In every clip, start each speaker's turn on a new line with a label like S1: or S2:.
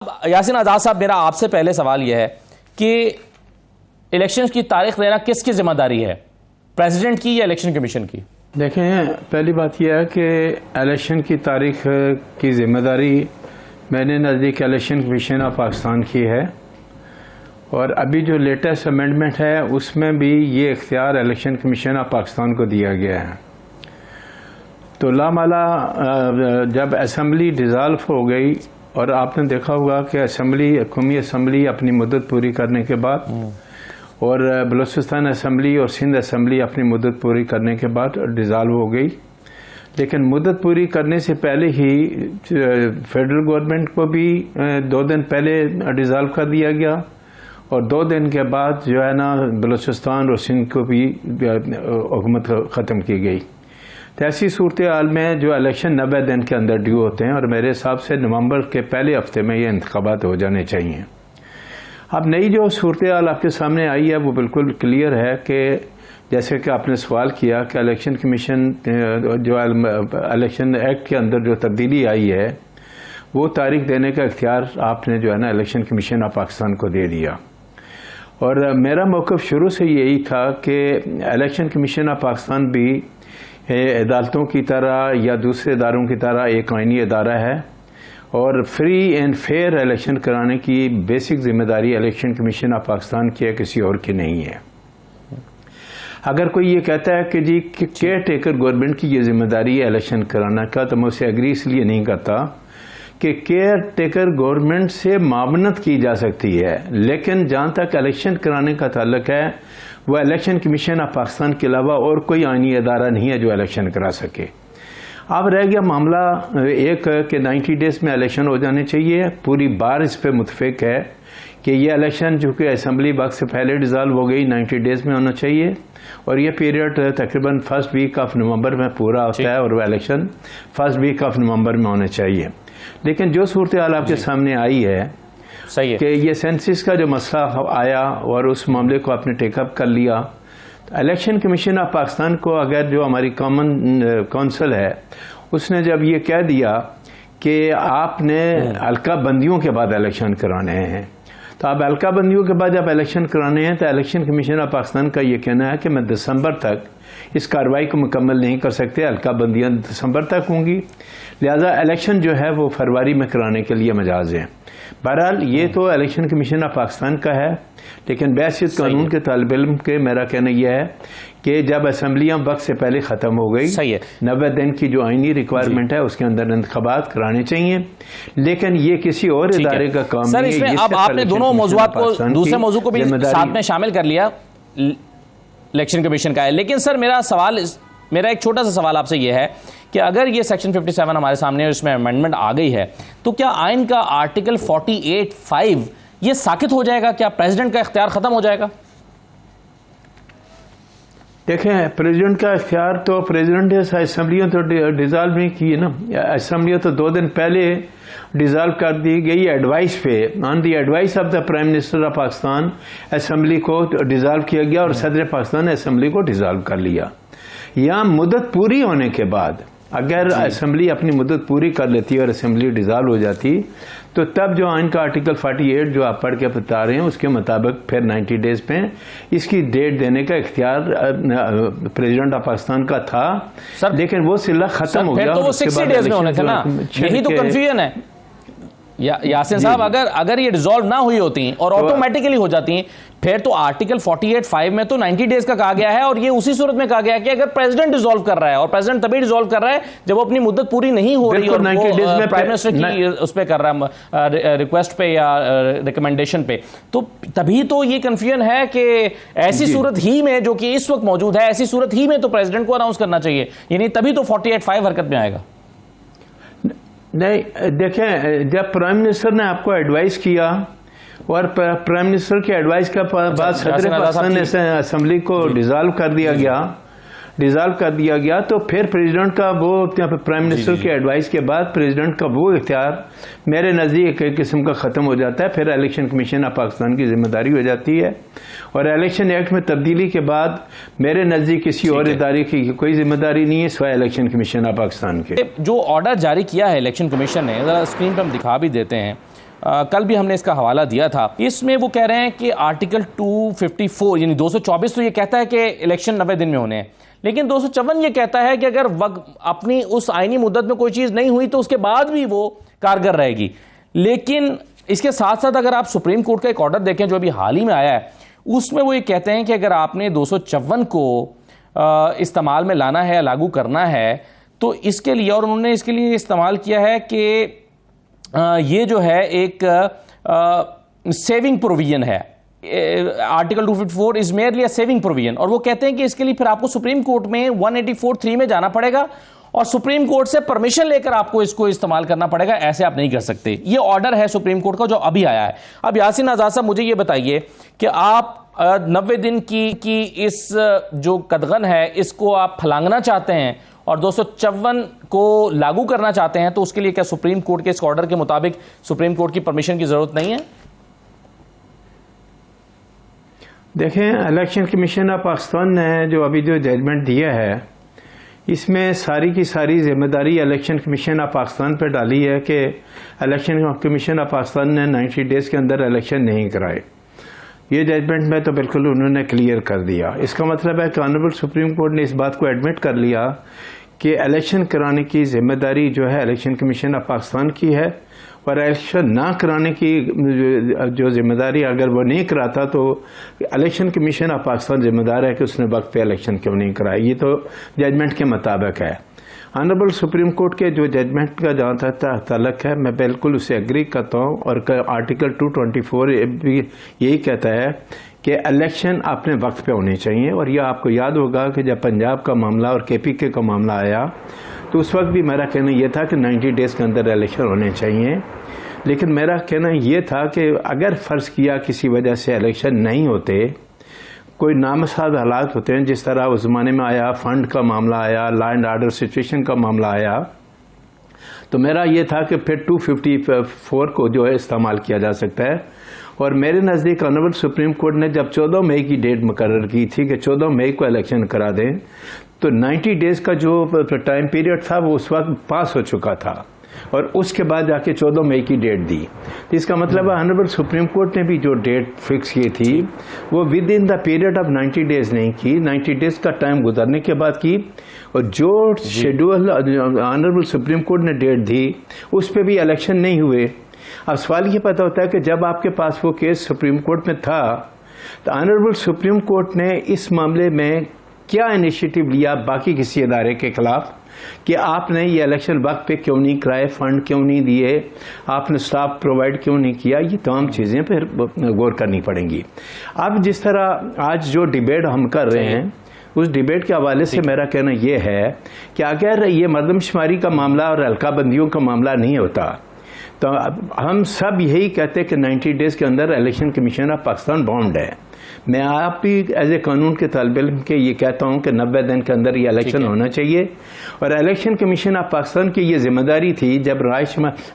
S1: यासीन आजाद साहब, मेरा आपसे पहले सवाल यह है कि इलेक्शन की तारीख देना किसकी जिम्मेदारी है, प्रेसिडेंट की या इलेक्शन कमीशन की?
S2: देखें, पहली बात यह है कि इलेक्शन की तारीख की जिम्मेदारी मेरे नज़दीक इलेक्शन कमीशन ऑफ पाकिस्तान की है और अभी जो लेटेस्ट अमेंडमेंट है उसमें भी ये इख्तियार इलेक्शन कमीशन ऑफ पाकिस्तान को दिया गया है। तो लामाला जब असम्बली डिज़ाल्व हो गई और आपने देखा होगा कि कौमी असम्बली अपनी मुद्दत पूरी करने के बाद और बलूचिस्तान असम्बली और सिंध असम्बली अपनी मुद्दत पूरी करने के बाद डिज़ाल्व हो गई, लेकिन मुद्दत पूरी करने से पहले ही फेडरल गवर्नमेंट को भी 2 दिन पहले डिज़ाल्व कर दिया गया और 2 दिन के बाद जो है ना बलूचिस्तान और सिंध को भी हुकूमत ख़त्म की गई। तो ऐसी सूरत हाल में जो इलेक्शन 90 दिन के अंदर ड्यू होते हैं और मेरे हिसाब से नवंबर के पहले हफ्ते में ये इंतखाबात हो जाने चाहिए। अब नई जो सूरत हाल आपके सामने आई है वो बिल्कुल क्लियर है कि जैसे कि आपने सवाल किया कि इलेक्शन कमीशन जो इलेक्शन एक्ट के अंदर जो तब्दीली आई है वो तारीख देने का इख्तियार आपने जो है ना इलेक्शन कमीशन ऑफ पाकिस्तान को दे दिया। और मेरा मौक़िफ़ शुरू से यही था कि इलेक्शन कमीशन ऑफ पाकिस्तान भी अदालतों की तरह या दूसरे इदारों की तरह एक आइनी अदारा है और फ्री एंड फेयर इलेक्शन कराने की बेसिक जिम्मेदारी इलेक्शन कमीशन ऑफ पाकिस्तान की है, किसी और की नहीं है। अगर कोई ये कहता है कि जी केयर टेकर गवर्नमेंट की ये जिम्मेदारी है इलेक्शन कराना का, तो मैं उसे एग्री इसलिए नहीं करता कि केयर टेकर गवर्नमेंट से मामनत की जा सकती है, लेकिन जहाँ तक इलेक्शन कराने का ताल्लुक है वह इलेक्शन कमीशन ऑफ पाकिस्तान के अलावा और कोई आइनी अदारा नहीं है जो इलेक्शन करा सके। अब रह गया मामला एक कि 90 डेज़ में इलेक्शन हो जाने चाहिए। पूरी बार इस पर मुतफिक है कि ये इलेक्शन जो कि असम्बली वक्त से पहले डिज़ाल्व हो गई 90 डेज़ में होना चाहिए और ये पीरियड तकरीबन फर्स्ट वीक ऑफ नवंबर में पूरा होता है और वह election first week of November में होने चाहिए। लेकिन जो सूरत हाल आपके सामने आई है
S1: सही है
S2: कि ये सेंसिस का जो मसला आया और उस मामले को आपने टेकअप कर लिया, तो इलेक्शन कमीशन ऑफ पाकिस्तान को अगर जो हमारी कॉमन काउंसिल है उसने जब ये कह दिया कि आपने हल्का बंदियों के बाद इलेक्शन कराने हैं, तो अब हल्का बंदियों के बाद जब इलेक्शन कराने हैं तो इलेक्शन कमीशन ऑफ पाकिस्तान का ये कहना है कि मैं दिसंबर तक इस कार्रवाई को मुकम्मल नहीं कर सकते, हल्का बंदियाँ दिसंबर तक होंगी, लिहाजा इलेक्शन जो है वो फरवरी में कराने के लिए मजाज है। बहरहाल ये तो इलेक्शन कमीशन ऑफ पाकिस्तान का है, लेकिन बैसियत कानून के तालिब इल्म के मेरा कहना यह है कि जब असम्बलियाँ वक्त से पहले ख़त्म हो गई, 90 दिन की जो आइनी रिक्वायरमेंट है उसके अंदर इंतखाबात कराने चाहिए, लेकिन ये किसी और इदारे का काम
S1: सर
S2: नहीं है।
S1: इसमें अब आपने दोनों मौजूआत को दूसरे मौजू को भी साथ में शामिल कर लिया, इलेक्शन कमीशन का है। लेकिन सर मेरा एक छोटा सा सवाल आपसे यह है कि अगर ये सेक्शन 57 हमारे सामने और इसमें अमेंडमेंट आ गई है तो क्या आइन का आर्टिकल 48(5) ये साकित हो जाएगा? क्या प्रेसिडेंट का इख्तियार खत्म हो जाएगा?
S2: देखें, प्रेसिडेंट का इख्तियार तो प्रेसिडेंट है, असम्बलियाँ तो डिज़ाल्व नहीं की है ना, असम्बलियाँ तो 2 दिन पहले डिज़ाल्व कर दी गई एडवाइस पे, on the advice of the prime minister of Pakistan assembly को डिज़ाल्व किया गया और सदर पाकिस्तान ने असम्बली को डिज़ाल्व कर लिया। यहाँ मुद्दत पूरी होने के बाद अगर असम्बली अपनी मुद्दत पूरी कर लेती और असम्बली डिज़ाल्व हो जाती तो तब जो आइन का आर्टिकल 48 जो आप पढ़ के बता रहे हैं उसके मुताबिक फिर 90 डेज़ पे इसकी डेट देने का इख्तियार प्रेसिडेंट ऑफ पाकिस्तान का था, लेकिन वो सिलसिला खत्म हो गया।
S1: तो वो 60 डेज में होने थे ना, यही तो कंफ्यूजन है यासीन साहब। अगर ये डिसॉल्व ना हुई होती और ऑटोमेटिकली हो जाती फिर तो आर्टिकल 48(5) में तो 90 डेज का कहा गया है और ये उसी सूरत में कहा गया है कि अगर प्रेसिडेंट डिसॉल्व कर रहा है, और प्रेसिडेंट तभी डिसॉल्व कर रहा है जब वो अपनी मुद्दत पूरी नहीं हो रही और 90 डेज में प्राइम मिनिस्टर की उस पे कर रहा है रिक्वेस्ट पे या रिकमेंडेशन पे, तो तभी तो ये कंफ्यूजन है कि ऐसी सूरत ही में जो कि इस वक्त मौजूद है, ऐसी सूरत ही में तो प्रेसिडेंट को अनाउंस करना चाहिए, यानी तभी तो 48(5) हरकत में आएगा।
S2: नहीं, देखें, जब प्राइम मिनिस्टर ने आपको एडवाइस किया और प्राइम मिनिस्टर की एडवाइस के बाद सदर पाकिस्तान ने असम्बली को डिज़ाल्व कर दिया गया तो फिर प्रेसिडेंट का वो प्राइम मिनिस्टर की एडवाइस के बाद प्रेसिडेंट का वो इख्तियार मेरे नज़दीक एक किस्म का ख़त्म हो जाता है। फिर इलेक्शन कमीशन ऑफ पाकिस्तान की जिम्मेदारी हो जाती है और इलेक्शन एक्ट में तब्दीली के बाद मेरे नज़दीक किसी और इदारे की कोई जिम्मेदारी नहीं है सिवाय इलेक्शन कमीशन ऑफ पाकिस्तान के।
S1: जो ऑर्डर जारी किया है इलेक्शन कमीशन ने, ज़रा स्क्रीन पर हम दिखा भी देते हैं, कल भी हमने इसका हवाला दिया था। इसमें वो कह रहे हैं कि आर्टिकल 254 यानी 224 तो ये कहता है कि इलेक्शन 90 दिन में होने हैं, लेकिन 254 ये कहता है कि अगर अपनी उस आईनी मुद्दत में कोई चीज नहीं हुई तो उसके बाद भी वो कारगर रहेगी। लेकिन इसके साथ साथ अगर आप सुप्रीम कोर्ट का एक ऑर्डर देखें जो अभी हाल ही में आया है, उसमें वो ये कहते हैं कि अगर आपने 254 को इस्तेमाल में लाना है या लागू करना है तो इसके लिए, और उन्होंने इसके लिए इस्तेमाल किया है कि ये जो है एक सेविंग प्रोविजन है। Article 254 is merely a saving provision, और वो कहते हैं कि इसके लिए फिर आपको सुप्रीम कोर्ट में 184(3) में जाना पड़ेगा और सुप्रीम कोर्ट से परमिशन लेकर आपको इसको इस्तेमाल करना पड़ेगा, ऐसे आप नहीं कर सकते। ये ऑर्डर है सुप्रीम कोर्ट का जो अभी आया है। अब यासीन आजाद साहब मुझे ये बताइए कि आप 90 दिन की इस जो कदगन है इसको आप फलांगना चाहते हैं और 254 को लागू करना चाहते हैं, तो उसके लिए क्या सुप्रीम कोर्ट के इस ऑर्डर के मुताबिक सुप्रीम कोर्ट की परमिशन की जरूरत नहीं है?
S2: देखें, इलेक्शन कमीशन ऑफ पाकिस्तान ने जो अभी जो जजमेंट दिया है इसमें सारी की सारी जिम्मेदारी इलेक्शन कमीशन ऑफ पाकिस्तान पर डाली है कि इलेक्शन कमीशन ऑफ पाकिस्तान ने 90 डेज के अंदर इलेक्शन नहीं कराए। ये जजमेंट में तो बिल्कुल उन्होंने क्लियर कर दिया। इसका मतलब है कि ऑनरेबल सुप्रीम कोर्ट ने इस बात को एडमिट कर लिया कि इलेक्शन कराने की जिम्मेदारी जो है इलेक्शन कमीशन ऑफ पाकिस्तान की है, और इलेक्शन ना कराने की जो जिम्मेदारी अगर वो नहीं कराता तो इलेक्शन कमीशन ऑफ पाकिस्तान जिम्मेदार है कि उसने वक्त पे इलेक्शन क्यों नहीं कराया। ये तो जजमेंट के मुताबिक है। ऑनरेबल सुप्रीम कोर्ट के जो जजमेंट का जहाँ तक ताल्लुक है, मैं बिल्कुल उसे एग्री करता हूँ, और आर्टिकल 224 भी यही कहता है कि इलेक्शन अपने वक्त पे होने चाहिए। और यह आपको याद होगा कि जब पंजाब का मामला और KPK का मामला आया तो उस वक्त भी मेरा कहना यह था कि 90 डेज के अंदर इलेक्शन होने चाहिए। लेकिन मेरा कहना यह था कि अगर फ़र्ज़ किया किसी वजह से इलेक्शन नहीं होते, कोई नामसाद हालात होते हैं जिस तरह उस ज़माने में आया, फंड का मामला आया, लॉ एंड ऑर्डर सिचुएशन का मामला आया, तो मेरा ये था कि फिर 254 को जो है इस्तेमाल किया जा सकता है। और मेरे नज़दीक ऑनरेबल सुप्रीम कोर्ट ने जब 14 मई की डेट मुकर्रर की थी कि 14 मई को इलेक्शन करा दें, तो 90 डेज़ का जो टाइम पीरियड था वो उस वक्त पास हो चुका था, और उसके बाद जाके 14 मई की डेट दी। तो इसका मतलब है ऑनरेबल सुप्रीम कोर्ट ने भी जो डेट फिक्स की थी वो with in the period of 90 days नहीं की, 90 डेज का टाइम गुजरने के बाद की। और जो शेड्यूल ऑनरेबल सुप्रीम कोर्ट ने डेट दी उस पर भी इलेक्शन नहीं हुए। अब सवाल ये पता होता है कि जब आपके पास वो केस सुप्रीम कोर्ट में था तो ऑनरेबल सुप्रीम कोर्ट ने इस मामले में क्या इनिशिएटिव लिया बाकी किसी इदारे के खिलाफ कि आपने ये इलेक्शन वक्त पे क्यों नहीं कराए, फंड क्यों नहीं दिए, आपने स्टाफ प्रोवाइड क्यों नहीं किया, ये तमाम चीज़ें फिर गौर करनी पड़ेंगी। अब जिस तरह आज जो डिबेट हम कर रहे हैं उस डिबेट के हवाले से मेरा कहना यह है कि अगर ये मर्दमशुमारी का मामला और हल्का बंदियों का मामला नहीं होता तो हम सब यही कहते हैं कि 90 डेज के अंदर election commission of Pakistan bound है। मैं आप भी एज ए कानून के तालिब इल्म के ये कहता हूँ कि 90 दिन के अंदर ये इलेक्शन होना चाहिए। और इलेक्शन कमीशन ऑफ पाकिस्तान की ये जिम्मेदारी थी, जब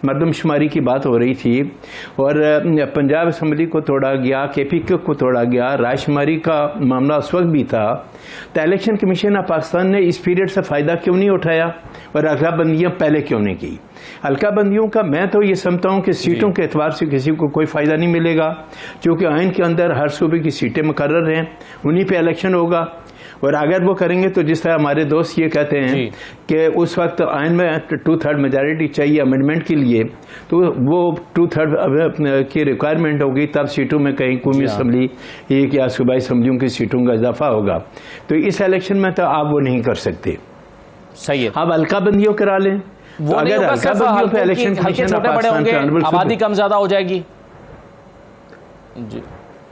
S2: मर्दमशुमारी की बात हो रही थी और पंजाब असम्बली को तोड़ा गया, KPK को तोड़ा गया, रायशुमारी का मामला उस वक्त भी था, तो इलेक्शन कमीशन ऑफ पाकिस्तान ने इस पीरियड से फ़ायदा क्यों नहीं उठाया और हल्काबंदियाँ पहले क्यों नहीं की? हल्काबंदियों का मैं तो ये समझता हूँ कि सीटों के एतबार से किसी को कोई फ़ायदा नहीं मिलेगा, क्योंकि आइन के अंदर हर सूबे की सीटें मुकर्रर हैं, उन्हीं पे इलेक्शन होगा। और अगर वो करेंगे तो जिस तरह हमारे दोस्त ये कहते हैं कि उस वक्त आइन में 2/3 मेजॉरिटी चाहिए अमेंडमेंट के लिए, तो वो 2/3 की रिक्वायरमेंट होगी, तब सीटों में कहीं कौमी असम्बली एक या सूबाई असम्बलियों की सीटों का इजाफा होगा। तो इस इलेक्शन में तो आप वो नहीं कर सकते।
S1: सही है,
S2: आप हल्काबंदियों करा लें,
S1: वो नहीं होगा, सिर्फ हल्के छोटे बड़े होंगे, आबादी कम ज्यादा हो जाएगी जी,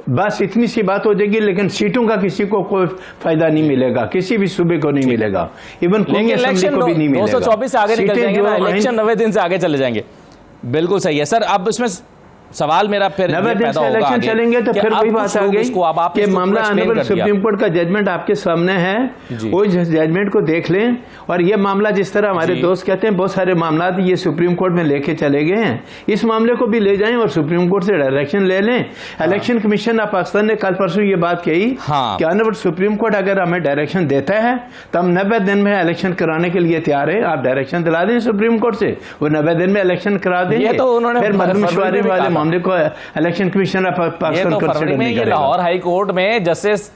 S2: बस इतनी सी बात हो जाएगी। लेकिन सीटों का किसी को कोई फायदा नहीं मिलेगा, किसी भी सूबे को नहीं मिलेगा, इवन कौमी असेंबली को भी नहीं मिलेगा।
S1: 224 से आगे निकल जाएंगे ना, इलेक्शन 90 दिन से आगे चले जाएंगे। बिल्कुल सही है सर। अब इसमें सवाल मेरा फिर
S2: 90 दिन से इलेक्शन चलेंगे तो फिर वही बात आ गई कि मामला ऑनरेबल सुप्रीम कोर्ट का जजमेंट आपके सामने है, वो जजमेंट को देख लें। और ये मामला जिस तरह हमारे दोस्त कहते हैं बहुत सारे मामला ये सुप्रीम कोर्ट में लेके चले गए हैं, इस मामले को भी ले जाएं और सुप्रीम कोर्ट से डायरेक्शन ले लें। इलेक्शन कमीशन ऑफ पाकिस्तान ने कल परसों ये बात कही कि ऑनरेबल सुप्रीम कोर्ट अगर हमें डायरेक्शन देता है तो हम 90 दिन में इलेक्शन कराने के लिए तैयार है, आप डायरेक्शन दिला दें सुप्रीम कोर्ट से, वो 90 दिन में इलेक्शन करा देंगे।
S1: तो उन्होंने
S2: फिर मशवरे वाले मामले को election commission of Pakistan consider नहीं करेगा।
S1: लाहौर हाई कोर्ट में जस्टिस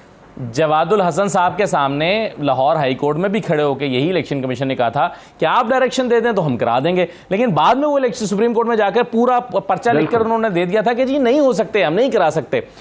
S1: जवादुल हसन साहब के सामने लाहौर हाई कोर्ट में भी खड़े होकर यही इलेक्शन कमीशन ने कहा था कि आप डायरेक्शन दे दें तो हम करा देंगे, लेकिन बाद में वो इलेक्शन सुप्रीम कोर्ट में जाकर पूरा पर्चा लिखकर उन्होंने दे दिया था कि जी नहीं हो सकते, हम नहीं करा सकते।